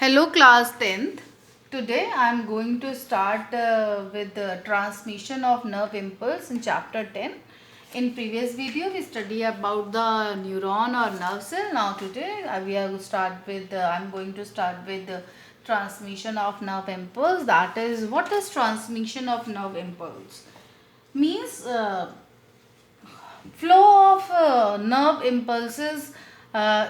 Hello class 10th. Today I am going to start with the transmission of nerve impulse in chapter 10. In previous video we studied about the neuron or nerve cell. Now today we are I am going to start with the transmission of nerve impulse. That is, what is transmission of nerve impulse? Means flow of nerve impulses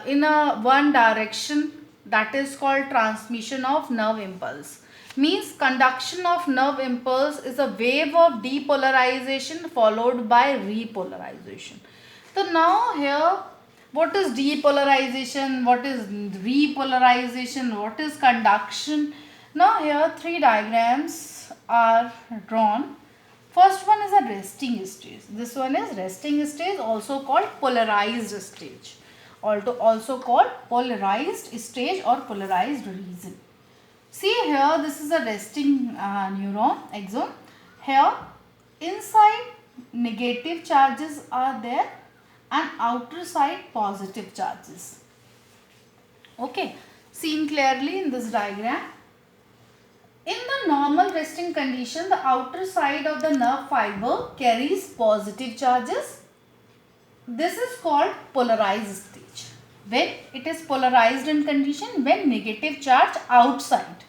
in a one direction, that is called transmission of nerve impulse. Means conduction of nerve impulse is a wave of depolarization followed by repolarization. So now here, what is depolarization, what is repolarization, what is conduction? Now here three diagrams are drawn. First one is a resting stage. This one is resting stage, also called polarized stage. Also called polarized stage or polarized region. See here, this is a resting neuron axon. Here, inside negative charges are there and outer side positive charges. Okay, seen clearly in this diagram. In the normal resting condition, the outer side of the nerve fiber carries positive charges. This is called polarized stage. When it is polarized in condition, when negative charge outside.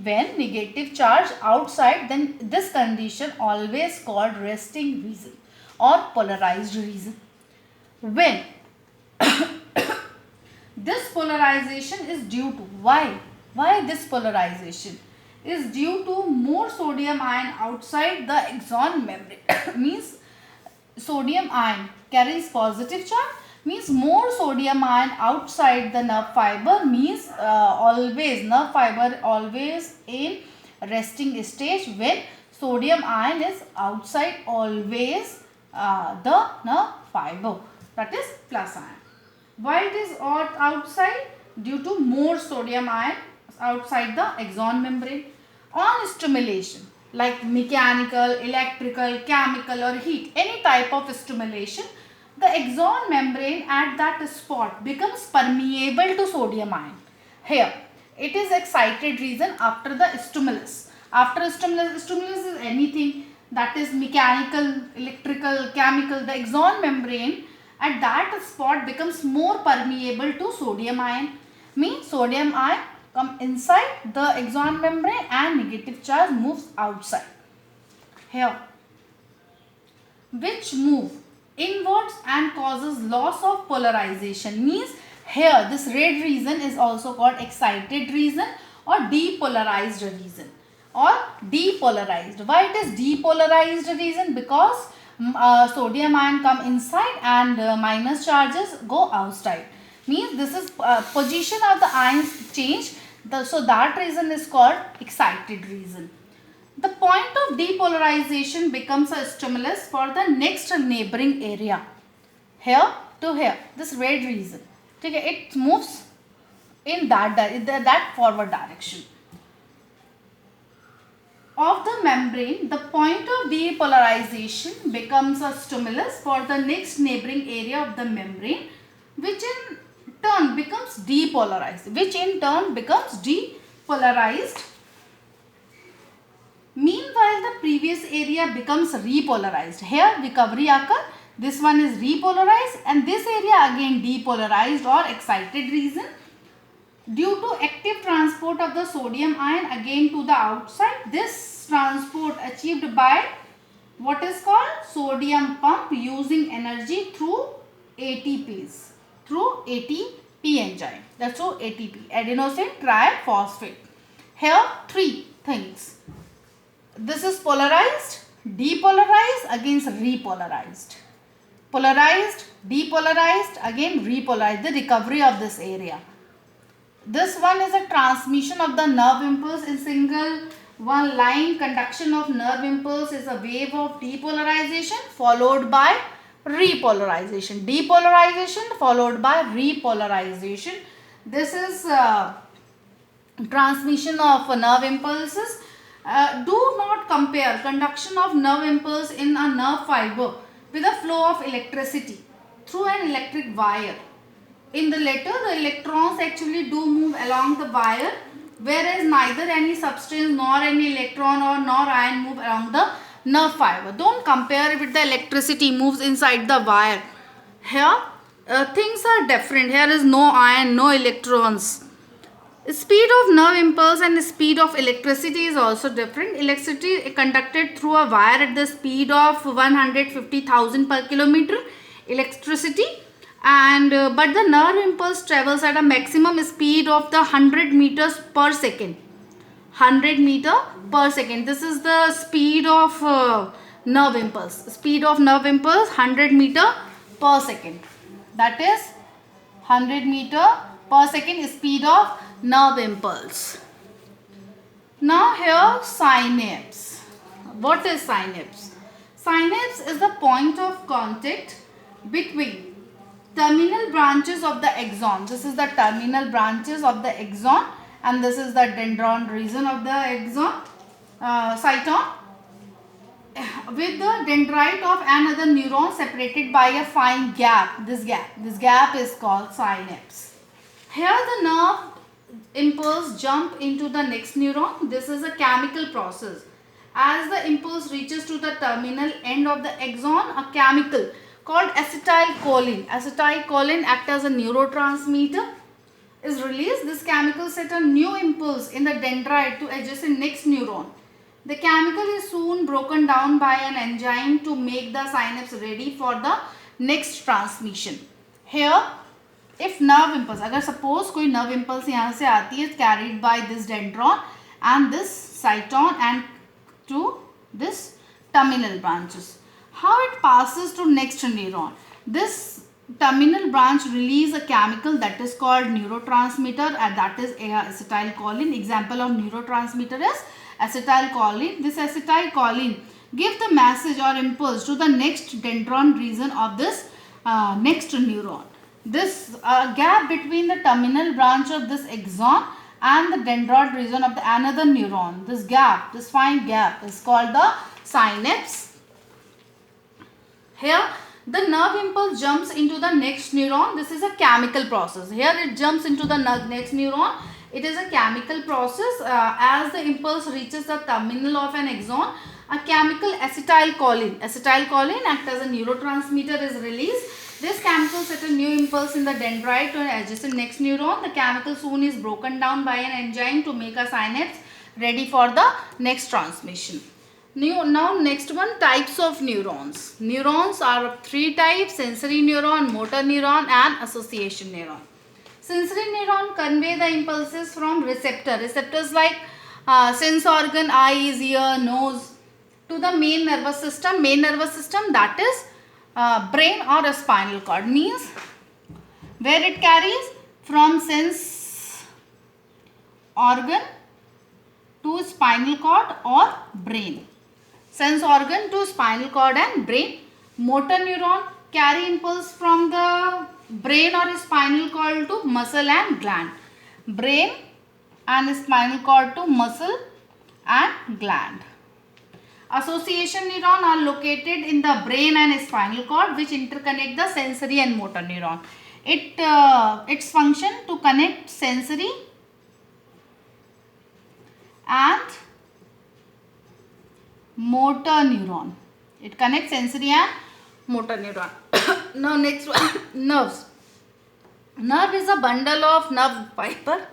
When negative charge outside, then this condition always called resting region or polarized region. When this polarization is due to, why this polarization? Is due to more sodium ion outside the axon membrane. Means sodium ion carries positive charge, means more sodium ion outside the nerve fiber, means nerve fiber always in resting stage when sodium ion is outside always the nerve fiber, that is plus ion. Why it is outside? Due to more sodium ion outside the axon membrane. On stimulation like mechanical, electrical, chemical or heat, any type of stimulation, the axon membrane at that spot becomes permeable to sodium ion. Here it is excited region after the stimulus. After stimulus is anything, that is mechanical, electrical, chemical. The axon membrane at that spot becomes more permeable to sodium ion. Means sodium ion come inside the axon membrane and negative charge moves outside. Here, which move inwards and causes loss of polarization. Means here this red region is also called excited region or depolarized region or depolarized. Why it is depolarized region? Because sodium ion come inside and minus charges go outside. Means this is position of the ions change. So that region is called excited region. The point of depolarization becomes a stimulus for the next neighboring area. Here to here, this red region. Okay, it moves in that forward direction of the membrane. The point of depolarization becomes a stimulus for the next neighboring area of the membrane, which in turn becomes depolarized. Meanwhile, the previous area becomes repolarized. Here recovery occurs. This one is repolarized and this area again depolarized or excited region. Due to active transport of the sodium ion again to the outside, this transport achieved by what is called sodium pump using energy through ATPs. Through ATP enzyme. That's so ATP, adenosine triphosphate. Here three things. This is polarized, depolarized, against repolarized. Polarized, depolarized, again repolarized. The recovery of this area. This one is a transmission of the nerve impulse in single one line. Conduction of nerve impulse is a wave of depolarization followed by repolarization. Depolarization followed by repolarization. This is transmission of nerve impulses. Do not compare conduction of nerve impulse in a nerve fiber with a flow of electricity through an electric wire. In the latter, the electrons actually do move along the wire whereas neither any substance nor any electron or nor ion move along the nerve fiber. Don't compare it with the electricity moves inside the wire. Here things are different. Here is no ion, no electrons. Speed of nerve impulse and speed of electricity is also different. Electricity conducted through a wire at the speed of 150,000 per kilometer electricity, and but the nerve impulse travels at a maximum speed of the 100 meters per second. 100 meter per second. This is the speed of nerve impulse. Speed of nerve impulse 100 meter per second. That is 100 meter per second speed of nerve impulse. Now here synapse. What is synapse? Synapse is the point of contact between terminal branches of the axon. This is the terminal branches of the axon, and this is the dendron region of the axon, cyton, with the dendrite of another neuron separated by a fine gap. This gap is called synapse. Here the nerve impulse jump into the next neuron. This is a chemical process. As the impulse reaches to the terminal end of the axon, a chemical called acetylcholine act as a neurotransmitter is released. This chemical set a new impulse in the dendrite to adjacent next neuron. The chemical is soon broken down by an enzyme to make the synapse ready for the next transmission. Here if nerve impulse, अगर suppose कोई nerve impulse यहाँ से आती है carried by this dendron and this cyton and to this terminal branches. How it passes to next neuron? This terminal branch release a chemical that is called neurotransmitter, and that is acetylcholine. Example of neurotransmitter is acetylcholine. This acetylcholine give the message or impulse to the next dendron region of this next neuron. This gap between the terminal branch of this axon and the dendron region of the another neuron, this gap, this fine gap is called the synapse. Here the nerve impulse jumps into the next neuron. This is a chemical process. Here it jumps into the next neuron. It is a chemical process. As the impulse reaches the terminal of an axon, a chemical acetylcholine act as a neurotransmitter is released. This chemical set a new impulse in the dendrite to an adjacent next neuron. The chemical soon is broken down by an enzyme to make a synapse ready for the next transmission. Now next one, types of neurons. Neurons are of three types: sensory neuron, motor neuron and association neuron. Sensory neuron convey the impulses from receptors like sense organ, eyes, ear, nose, to the main nervous system. Main nervous system, that is brain or a spinal cord, means where it carries from sense organ to spinal cord or brain. Sense organ to spinal cord and brain. Motor neuron carry impulse from the brain or spinal cord to muscle and gland. Brain and spinal cord to muscle and gland. Association neuron are located in the brain and spinal cord, which interconnect the sensory and motor neuron. Its function to connect sensory and motor neuron. It connects sensory and motor neuron. Now next one, nerves. Nerve is a bundle of nerve fiber.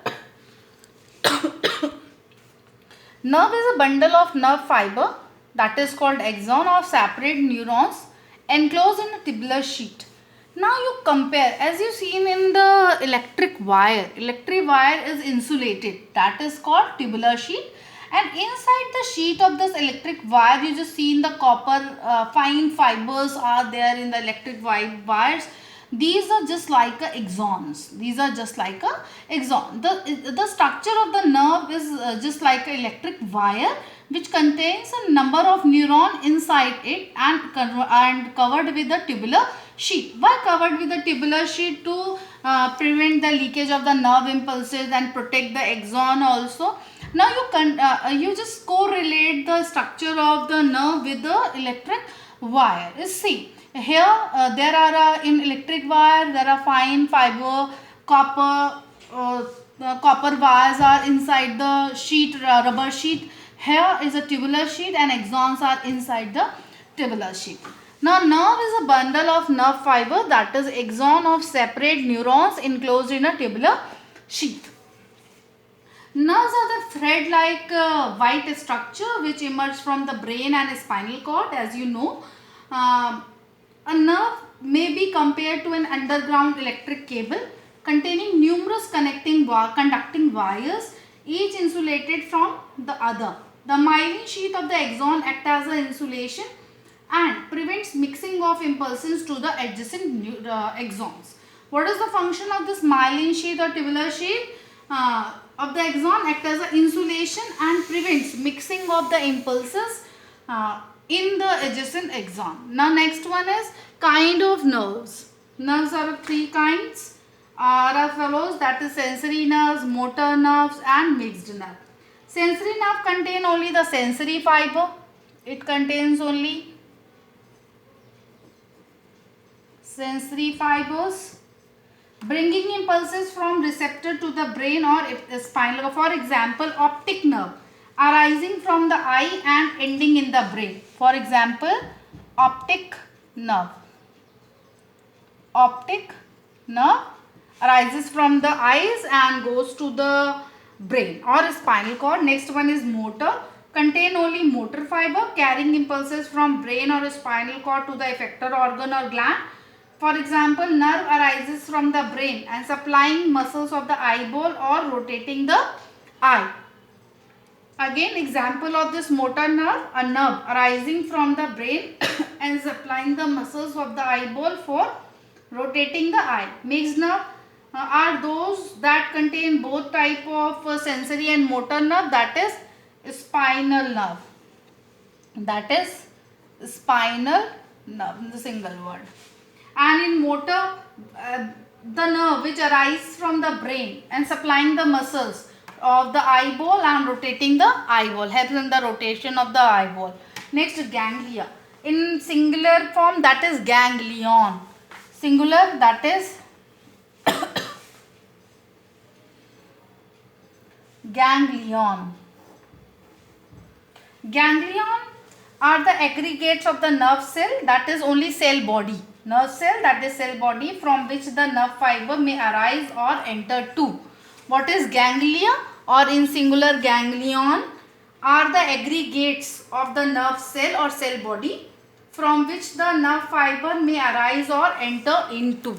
Nerve is a bundle of nerve fiber that is called axon of separate neurons enclosed in a tubular sheet. Now you compare, as you seen in the electric wire is insulated, that is called tubular sheet, and inside the sheet of this electric wire you just seen the copper fine fibers are there in the electric wires. These are just like axons. These are just like a axon. The structure of the nerve is just like an electric wire, which contains a number of neurons inside it and covered with a tubular sheet. Why covered with a tubular sheet? To prevent the leakage of the nerve impulses and protect the axon also. Now you just correlate the structure of the nerve with the electric wire. See, here there are in electric wire there are fine fiber, copper, copper wires are inside the sheet, rubber sheet. Here is a tubular sheet and axons are inside the tubular sheet. Now nerve is a bundle of nerve fiber, that is axon of separate neurons enclosed in a tubular sheath. Nerves are the thread-like white structure which emerge from the brain and spinal cord. As you know, a nerve may be compared to an underground electric cable containing numerous conducting wires, each insulated from the other. The myelin sheath of the axon acts as an insulation and prevents mixing of impulses to the adjacent axons. What is the function of this myelin sheath or tubular sheath of the axon? Acts as an insulation and prevents mixing of the impulses in the adjacent axon. Now next one is kind of nerves. Nerves are of three kinds are as follows, that is sensory nerves, motor nerves and mixed nerve. Sensory nerve contain only the sensory fiber. It contains only sensory fibers bringing impulses from receptor to the brain or spinal. For example, optic nerve arising from the eye and ending in the brain. For example, optic nerve. Optic nerve arises from the eyes and goes to the brain or spinal cord. Next one is motor. Contain only motor fiber carrying impulses from brain or spinal cord to the effector organ or gland. For example, nerve arises from the brain and supplying muscles of the eyeball or rotating the eye. Again, example of this motor nerve, a nerve arising from the brain and supplying the muscles of the eyeball for rotating the eye. Mixed nerve are those that contain both type of sensory and motor nerve, that is spinal nerve. That is spinal nerve in the single word. And in motor, the nerve which arises from the brain and supplying the muscles of the eyeball and rotating the eyeball, helps in the rotation of the eyeball. Next, ganglia. In singular form, that is ganglion. Singular, that is ganglion. Ganglion are the aggregates of the nerve cell, that is only cell body. Nerve cell, that is cell body from which the nerve fiber may arise or enter to. What is ganglia or in singular ganglion are the aggregates of the nerve cell or cell body from which the nerve fiber may arise or enter into.